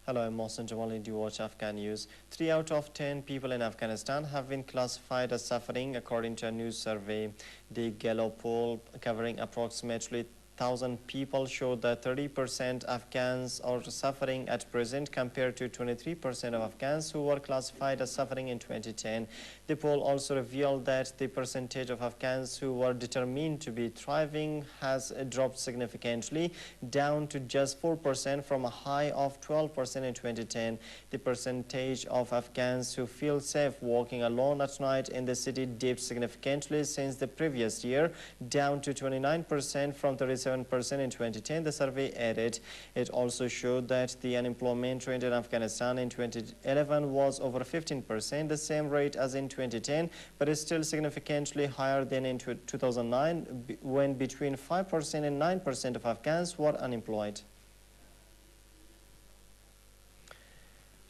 Hello, I'm Mohsen Jamal and you watch Afghannews. 3 out of 10 people in Afghanistan have been classified as suffering according to a new survey. The Gallup poll, covering approximately 1,000 people, showed that 30% Afghans are suffering at present compared to 23% of Afghans who were classified as suffering in 2010. The poll also revealed that the percentage of Afghans who were determined to be thriving has dropped significantly, down to just 4% from a high of 12% in 2010. The percentage of Afghans who feel safe walking alone at night in the city dipped significantly since the previous year, down to 29% from 37% in 2010, the survey added. It also showed that the unemployment rate in Afghanistan in 2011 was over 15%, the same rate as in 2010, but is still significantly higher than in 2009, when between 5% and 9% of Afghans were unemployed.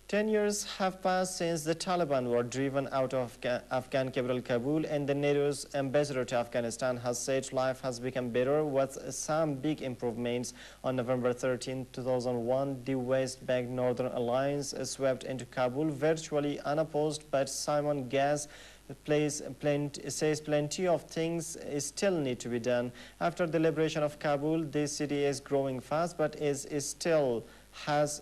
10 years have passed since the Taliban were driven out of Afghan capital Kabul, and the NATO's ambassador to Afghanistan has said life has become better with some big improvements. On November 13, 2001, the West-backed Northern Alliance swept into Kabul virtually unopposed, but Simon Gaz says plenty of things still need to be done. After the liberation of Kabul, the city is growing fast, but it still has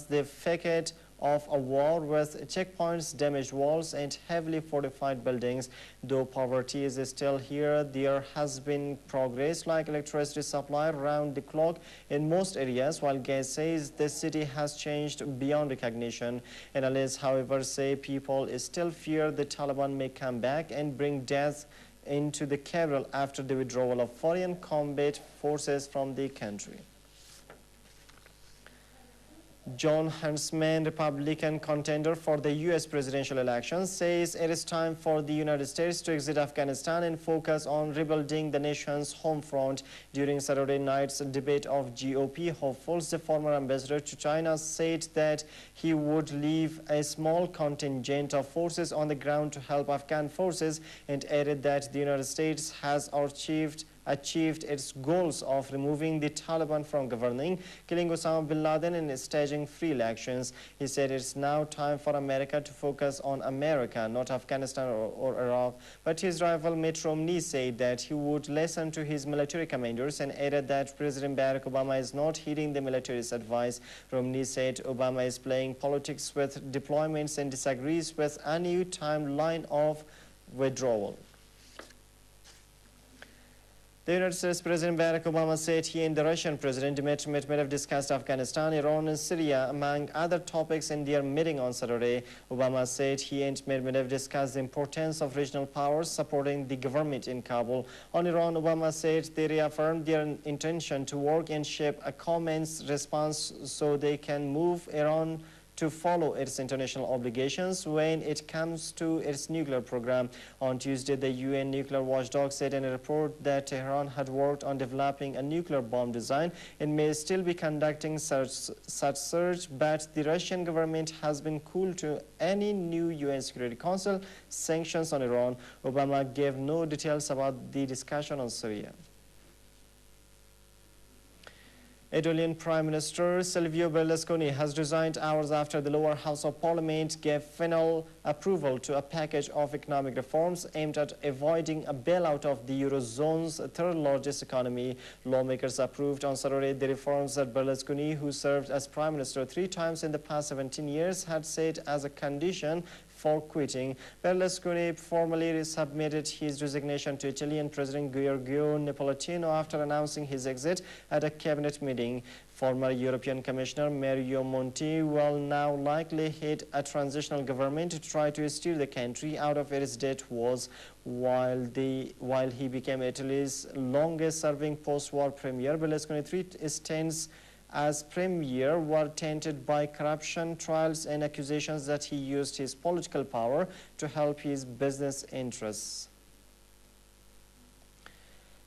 the facade of a war with checkpoints, damaged walls, and heavily fortified buildings. Though poverty is still here, there has been progress, like electricity supply round the clock in most areas, while Gaz says the city has changed beyond recognition. Analysts, however, say people still fear the Taliban may come back and bring death into the capital after the withdrawal of foreign combat forces from the country. John Huntsman, Republican contender for the U.S. presidential election, says it is time for the United States to exit Afghanistan and focus on rebuilding the nation's home front. During Saturday night's debate of GOP hopefuls, the former ambassador to China said that he would leave a small contingent of forces on the ground to help Afghan forces, and added that the United States has achieved its goals of removing the Taliban from governing, killing Osama bin Laden, and staging free elections. He said it's now time for America to focus on America, not Afghanistan or Iraq. But his rival Mitt Romney said that he would listen to his military commanders, and added that President Barack Obama is not heeding the military's advice. Romney said Obama is playing politics with deployments and disagrees with any timeline of withdrawal. The United States President Barack Obama said he and the Russian President Dmitry Medvedev discussed Afghanistan, Iran, and Syria, among other topics, in their meeting on Saturday. Obama said he and Medvedev discussed the importance of regional powers supporting the government in Kabul. On Iran, Obama said they reaffirmed their intention to work and shape a common response so they can move Iran to follow its international obligations when it comes to its nuclear program. On Tuesday, the UN nuclear watchdog said in a report that Tehran had worked on developing a nuclear bomb design and may still be conducting such search, but the Russian government has been cool to any new UN Security Council sanctions on Iran. Obama gave no details about the discussion on Syria. Italian Prime Minister Silvio Berlusconi has resigned hours after the lower house of parliament gave final approval to a package of economic reforms aimed at avoiding a bailout of the Eurozone's third largest economy. Lawmakers approved on Saturday the reforms that Berlusconi, who served as Prime Minister 3 times in the past 17 years, had set as a condition for quitting. Berlusconi formally submitted his resignation to Italian President Giorgio Napolitano after announcing his exit at a cabinet meeting. Former European Commissioner Mario Monti will now likely head a transitional government to try to steer the country out of its debt woes, while he became Italy's longest-serving post-war premier. Berlusconi's 3 stints as premier were tainted by corruption trials and accusations that he used his political power to help his business interests.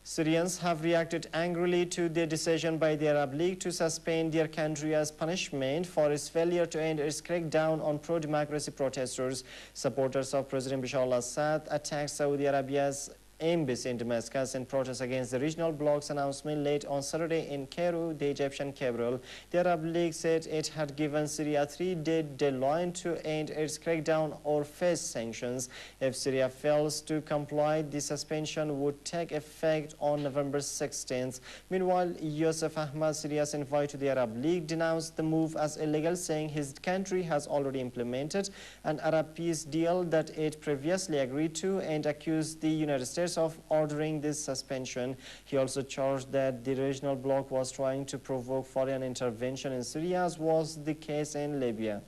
Syrians have reacted angrily to the decision by the Arab League to suspend their country as punishment for its failure to end its crackdown on pro-democracy protesters. Supporters of President Bashar al-Assad attacked Saudi Arabia's embassy in Damascus in protest against the regional bloc's announcement late on Saturday in Cairo, the Egyptian capital. The Arab League said it had given Syria a 3-day deadline to end its crackdown or face sanctions. If Syria fails to comply, the suspension would take effect on November 16th. Meanwhile, Youssef Ahmad, Syria's invite to the Arab League, denounced the move as illegal, saying his country has already implemented an Arab peace deal that it previously agreed to, and accused the United States of ordering this suspension. He also charged that the regional bloc was trying to provoke foreign intervention in Syria, as was the case in Libya.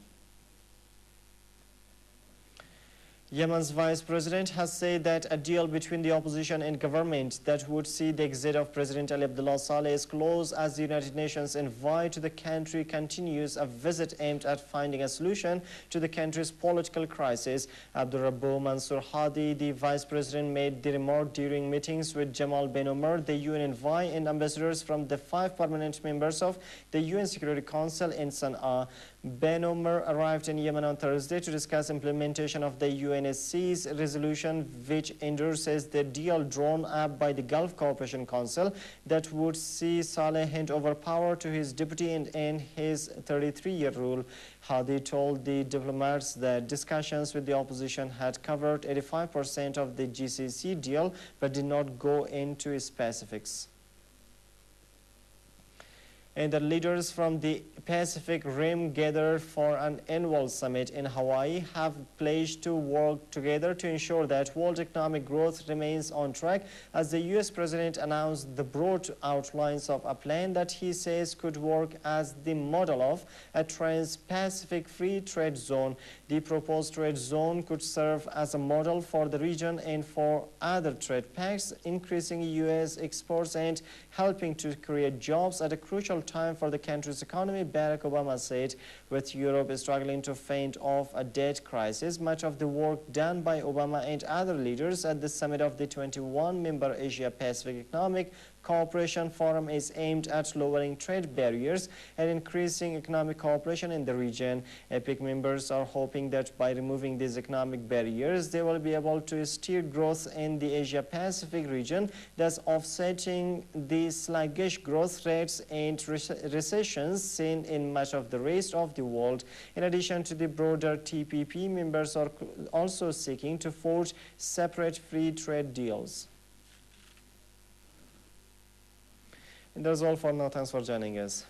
Yemen's vice president has said that a deal between the opposition and government that would see the exit of President Ali Abdullah Saleh is close as the United Nations invite to the country continues a visit aimed at finding a solution to the country's political crisis. Abdurrabbu Mansour Hadi, the vice president, made the remark during meetings with Jamal Ben Omar, the UN envoy, and ambassadors from the 5 permanent members of the UN Security Council in Sana'a. Ben Omar arrived in Yemen on Thursday to discuss implementation of the UNSC's resolution, which endorses the deal drawn up by the Gulf Cooperation Council that would see Saleh hand over power to his deputy and end his 33-year rule. Hadi told the diplomats that discussions with the opposition had covered 85% of the GCC deal, but did not go into specifics. And the leaders from the Pacific Rim gathered for an annual summit in Hawaii have pledged to work together to ensure that world economic growth remains on track, as the U.S. president announced the broad outlines of a plan that he says could work as the model of a trans-Pacific free trade zone. The proposed trade zone could serve as a model for the region and for other trade pacts, increasing U.S. exports and helping to create jobs at a crucial time for the country's economy, Barack Obama said. With Europe struggling to fend off a debt crisis, much of the work done by Obama and other leaders at the summit of the 21-member Asia-Pacific Economic Cooperation Forum is aimed at lowering trade barriers and increasing economic cooperation in the region. APEC members are hoping that by removing these economic barriers, they will be able to steer growth in the Asia-Pacific region, thus offsetting the sluggish growth rates and recessions seen in much of the rest of the world. In addition to the broader TPP, members are also seeking to forge separate free trade deals. And that's all for now. Thanks for joining us.